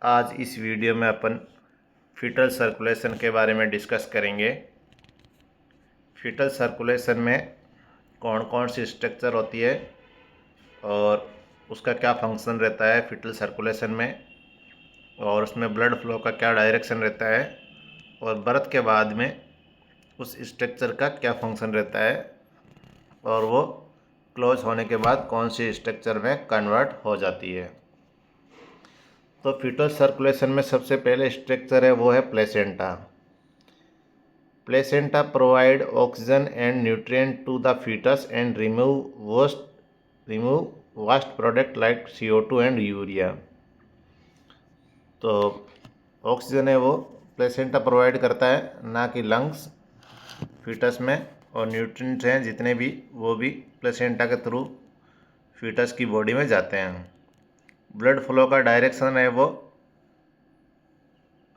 आज इस वीडियो में अपन फीटल सर्कुलेशन के बारे में डिस्कस करेंगे। फीटल सर्कुलेशन में कौन कौन सी स्ट्रक्चर होती है और उसका क्या फंक्शन रहता है फीटल सर्कुलेशन में, और उसमें ब्लड फ्लो का क्या डायरेक्शन रहता है, और बर्थ के बाद में उस स्ट्रक्चर का क्या फंक्शन रहता है, और वो क्लोज होने के बाद कौन सी स्ट्रक्चर में कन्वर्ट हो जाती है। तो फीटल सर्कुलेशन में सबसे पहले स्ट्रक्चर है वो है placenta. Placenta provide oxygen and nutrient to the foetus and remove waste product like CO2 and urea. तो ऑक्सीजन है वो प्लेसेंटा प्रोवाइड करता है, ना कि लंग्स फीटस में, और न्यूट्रिएंट्स हैं जितने भी वो भी प्लेसेंटा के थ्रू फीटस की बॉडी में जाते हैं। ब्लड फ्लो का डायरेक्शन है वो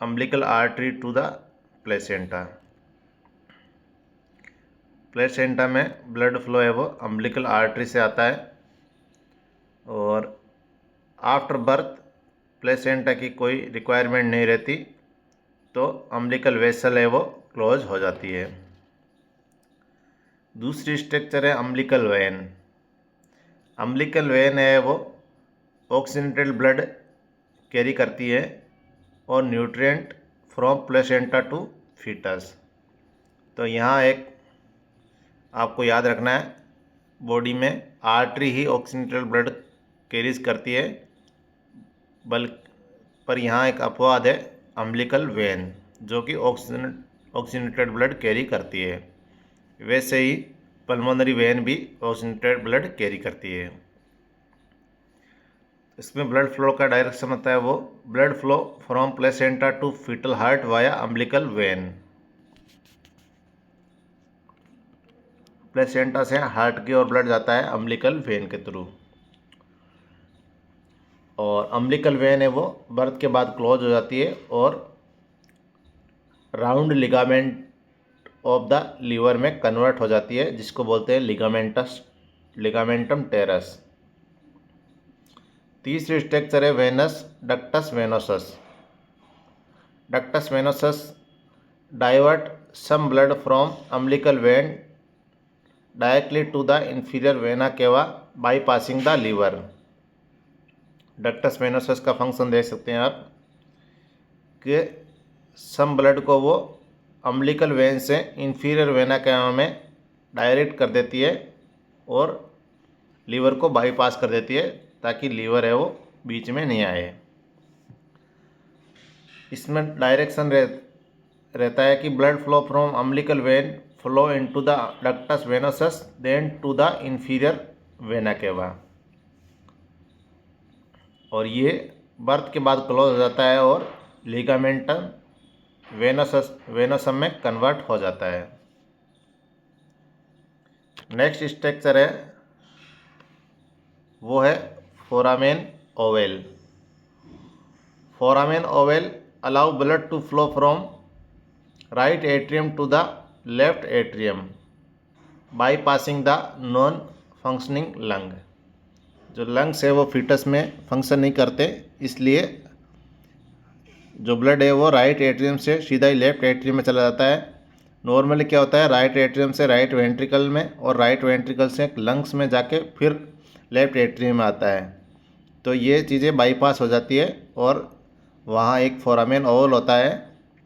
umbilical artery to the placenta. Placenta में ब्लड फ्लो है वो अम्बिलिकल आर्टरी से आता है, और आफ्टर बर्थ प्लेसेंटा की कोई रिक्वायरमेंट नहीं रहती, तो अम्बिलिकल वेसल है वो क्लोज हो जाती है। दूसरी स्ट्रक्चर है अम्बिलिकल वेन। अम्बिलिकल वेन है वो ऑक्सीजनेटेड ब्लड कैरी करती है और nutrient from placenta to foetus. तो यहाँ एक आपको याद रखना है, बॉडी में आर्टरी ही ऑक्सीजनेटेड ब्लड कैरीज करती है, पर यहाँ एक अपवाद है अम्बिलिकल वेन, जो कि ऑक्सीजनेटेड ब्लड कैरी करती है। वैसे ही पल्मोनरी वेन भी ऑक्सीजनेटेड ब्लड कैरी करती है। इसमें ब्लड फ्लो का डायरेक्शन होता है वो blood flow from placenta to foetal heart via umbilical vein. Placenta से हार्ट की ओर ब्लड जाता है अम्बिलिकल वेन के थ्रू, और अम्बिलिकल वेन है वो बर्थ के बाद क्लोज हो जाती है और round ligament of the liver में कन्वर्ट हो जाती है, जिसको बोलते हैं लिगामेंटम टेरस। तीसरी स्ट्रक्चर है venous ductus venosus. Ductus venosus divert some blood from umbilical vein directly to the inferior vena cava bypassing the liver. Ductus venosus का फंक्शन देख सकते हैं आप कि सम ब्लड को वो अम्बिलिकल वेन से इंफीरियर वेना केवा में डायरेक्ट कर देती है और लीवर को बाईपास कर देती है, ताकि लीवर है वो बीच में नहीं आए। इसमें डायरेक्शन रहता है कि blood flow from umbilical vein flow into the ductus venosus then to the inferior vena cava, और ये बर्थ के बाद क्लोज हो जाता है और लिगामेंटम वेनोसम में कन्वर्ट हो जाता है। नेक्स्ट स्ट्रक्चर है वो है foramen Oval. Foramen Oval allow blood to flow from right atrium to the left atrium bypassing the non functioning lung। जो लंग्स है वो फीटस में फंक्शन नहीं करते, इसलिए जो ब्लड है वो राइट एट्रियम से सीधा ही लेफ्ट एट्रियम में चला जाता है। नॉर्मली क्या होता है, राइट एट्रियम से राइट वेंट्रिकल में, और राइट वेंट्रिकल से लंग्स में जाके फिर लेफ्ट एट्रियम में आता है। तो ये चीज़ें बाईपास हो जाती है, और वहाँ एक फोरामेन ओवल होता है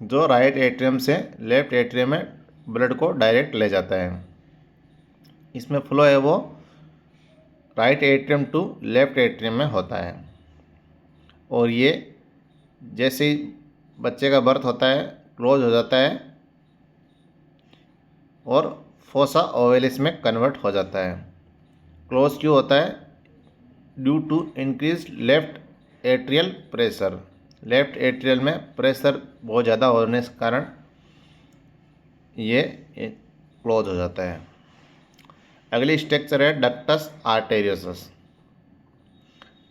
जो राइट एट्रियम से लेफ्ट एट्रियम में ब्लड को डायरेक्ट ले जाता है। इसमें फ्लो है वो right atrium to left atrium में होता है, और ये जैसे ही बच्चे का बर्थ होता है क्लोज हो जाता है और फोसा ओवेलिस में कन्वर्ट हो जाता है। क्लोज क्यों होता है? Due to increase left atrial pressure. Left atrial में प्रेशर बहुत ज़्यादा होने के कारण ये क्लोज हो जाता है। अगली स्ट्रक्चर है डक्टस आर्टेरियोसस।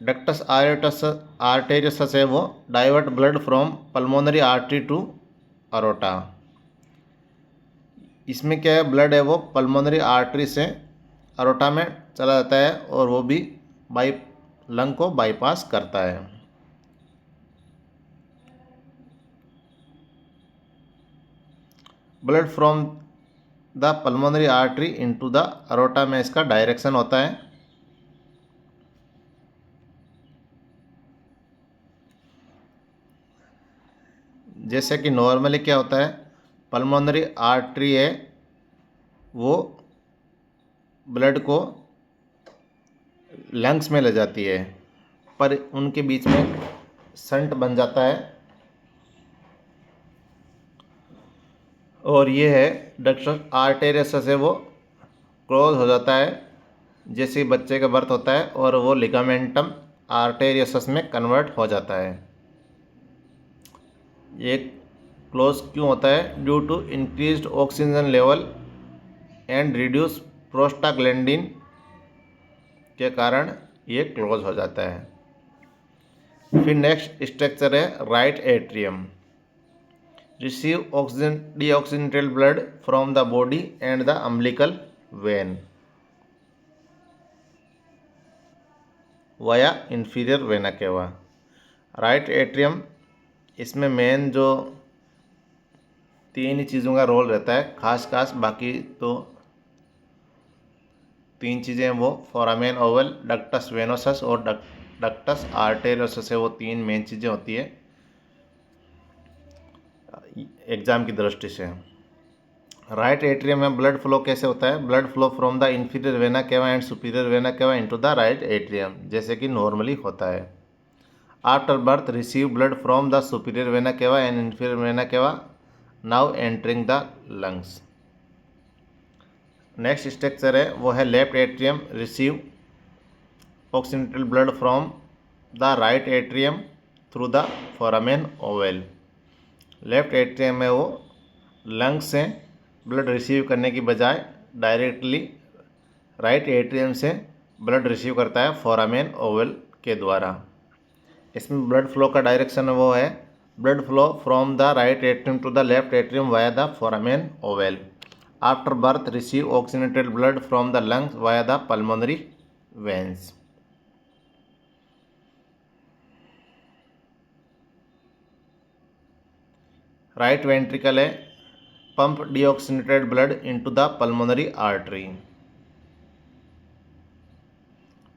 डक्टस आर्टेरियोसस है वो divert blood from pulmonary artery to aorta. इसमें क्या है, ब्लड है वो पल्मोनरी आर्टरी से अरोटा में चला जाता है, और वो भी लंग को बाईपास करता है। Blood from the pulmonary artery into the aorta में इसका डायरेक्शन होता है। जैसे कि नॉर्मली क्या होता है, पल्मोनरी आर्टरी है वो ब्लड को लंग्स में ले जाती है, पर उनके बीच में शंट बन जाता है और ये है डक्टस आर्टेरियस से वो क्लोज हो जाता है जैसे ही बच्चे का बर्थ होता है और वो लिगामेंटम आर्टेरियस में कन्वर्ट हो जाता है। ये क्लोज क्यों होता है? Due to increased oxygen level and reduce prostaglandin के कारण ये क्लोज हो जाता है। फिर नेक्स्ट स्ट्रक्चर है right atrium. Receive oxygen deoxygenated blood from the body and the umbilical vein via inferior vena cava. Right atrium, इसमें मेन जो तीन ही चीज़ों का रोल रहता है खास, बाकी तो तीन चीज़ें वो फोरामेन ओवल, डक्टस वेनोसस और डक्टस आर्टेरियोसस है, वो तीन मेन चीज़ें होती है एग्जाम की दृष्टि से। राइट एट्रियम में ब्लड फ्लो कैसे होता है? Blood flow from the inferior vena केवा and superior vena cava into the right atrium, जैसे कि नॉर्मली होता है। After birth receive blood from the superior vena cava and inferior vena केवा now entering the lungs. Next structure है वो है left atrium. Receive oxygenated blood from the right atrium through the foramen Oval. Left atrium में वो lungs से blood receive करने की बजाय डायरेक्टली राइट एट्रियम से ब्लड रिसीव करता है फोरामेन ओवल के द्वारा। इसमें ब्लड फ्लो का डायरेक्शन वो है blood flow from the right atrium to the left atrium via the foramen ovale. After birth receive oxygenated blood from the lungs via the pulmonary veins. Right ventricle है pump deoxygenated blood into the pulmonary artery.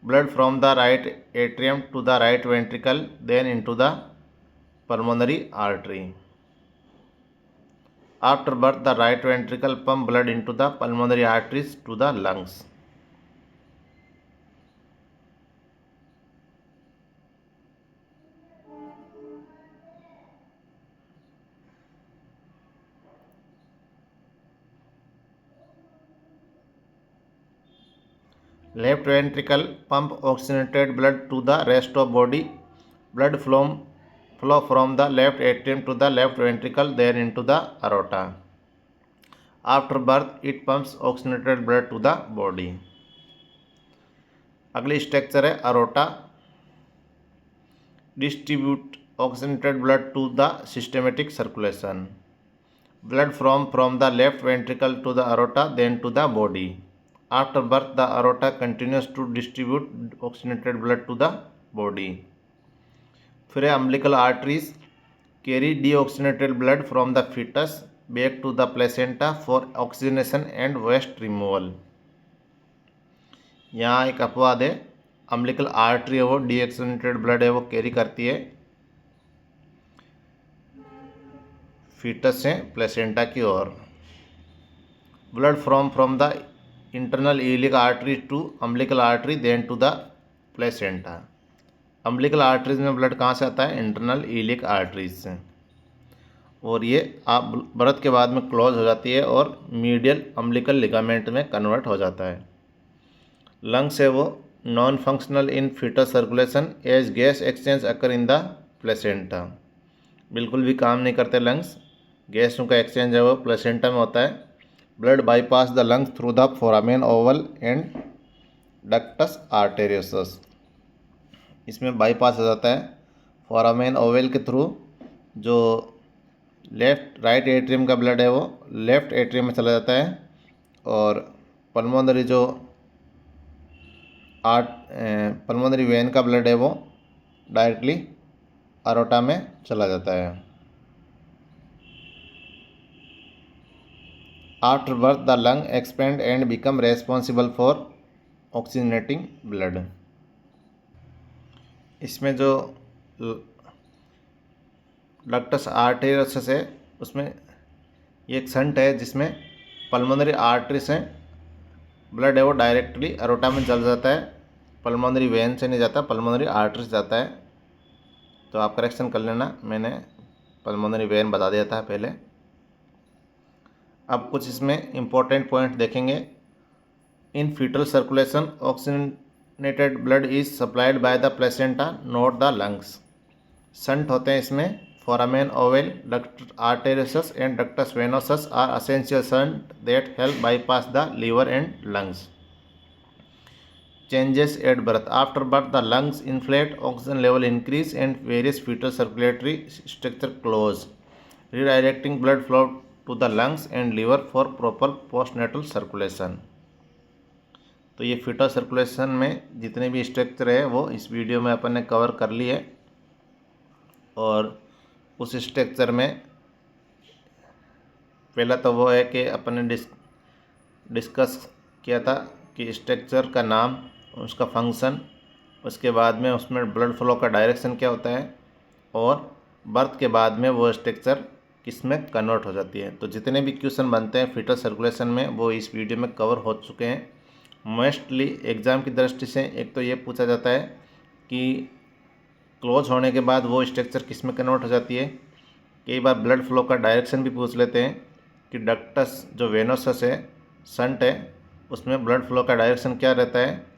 Blood from the right atrium to the right ventricle then into the pulmonary artery. After birth, the right ventricle pump blood into the pulmonary arteries to the lungs. Left ventricle pump oxygenated blood to the rest of body. Blood flow from the left atrium to the left ventricle, then into the aorta. After birth, it pumps oxygenated blood to the body. अगली structure है aorta. Distribute oxygenated blood to the systematic circulation. Blood from the left ventricle to the aorta then to the body. After birth the aorta continues to distribute oxygenated blood to the body. फिर umbilical arteries carry deoxygenated blood from the foetus back to the placenta for oxygenation and waste removal. यहाँ एक अपवाद है, umbilical artery है वो deoxygenated blood है वो carry करती है फीटस से प्लेसेंटा की ओर। Blood from the internal iliac artery to umbilical artery then to the placenta. Umbilical arteries में ब्लड कहाँ से आता है? इंटरनल इलिक आर्टरीज से, और ये आप बर्थ के बाद में क्लोज हो जाती है और मीडियल अम्बिलिकल लिगामेंट में कन्वर्ट हो जाता है। लंग्स है वो non functional in fetus circulation as gas exchange occur in the placenta. बिल्कुल भी काम नहीं करते लंग्स, गैसों का एक्सचेंज है वो प्लेसेंटा में होता है। Blood bypass the lungs through the foramen Oval and ductus arteriosus. इसमें बाईपास हो जाता है फोरामेन ओवल के थ्रू। जो राइट एट्रियम का ब्लड है वो लेफ्ट एट्रियम में चला जाता है और पल्मोनरी जो पल्मोनरी वेन का ब्लड है वो डायरेक्टली अरोटा में चला जाता है। After birth the lung expand and become responsible for oxygenating blood. इसमें जो डक्टस आर्टेरियस है उसमें ये एक संट है जिसमें पल्मोनरी आर्टरी से ब्लड है वो डायरेक्टली अरोटा में चल जाता है, पल्मोनरी वेन से नहीं जाता, पल्मोनरी आर्टरी से जाता है। तो आप करेक्शन कर लेना, मैंने पल्मोनरी वेन बता दिया था पहले। अब कुछ इसमें इम्पोर्टेंट पॉइंट देखेंगे। In foetal circulation oxygenated blood is supplied by the placenta not the lungs. Shunt होते हैं इसमें foramen ovale, ductus arteriosus and ductus venosus are essential shunt that help bypass the liver and lungs. Changes at birth. After birth, the lungs inflate, oxygen level increase, and various fetal circulatory structure close, redirecting blood flow to the lungs and liver for proper postnatal circulation. तो ये fetal circulation में जितने भी structure है वो इस video में अपन ने कवर कर लिए, और उस स्ट्रक्चर में पहला तो वो है कि अपन ने डिस्कस किया था कि स्ट्रक्चर का नाम, उसका फंक्शन, उसके बाद में उसमें ब्लड फ्लो का डायरेक्शन क्या होता है, और बर्थ के बाद में वो स्ट्रक्चर किस में कन्वर्ट हो जाती है। तो जितने भी क्वेश्चन बनते हैं फीटल सर्कुलेशन में वो इस वीडियो में कवर हो चुके हैं। मोस्टली एग्ज़ाम की दृष्टि से एक तो ये पूछा जाता है कि क्लोज होने के बाद वो स्ट्रक्चर किस में कन्वर्ट हो जाती है। कई बार ब्लड फ्लो का डायरेक्शन भी पूछ लेते हैं कि डक्टस जो वेनोसस है, संट है, उसमें ब्लड फ्लो का डायरेक्शन क्या रहता है।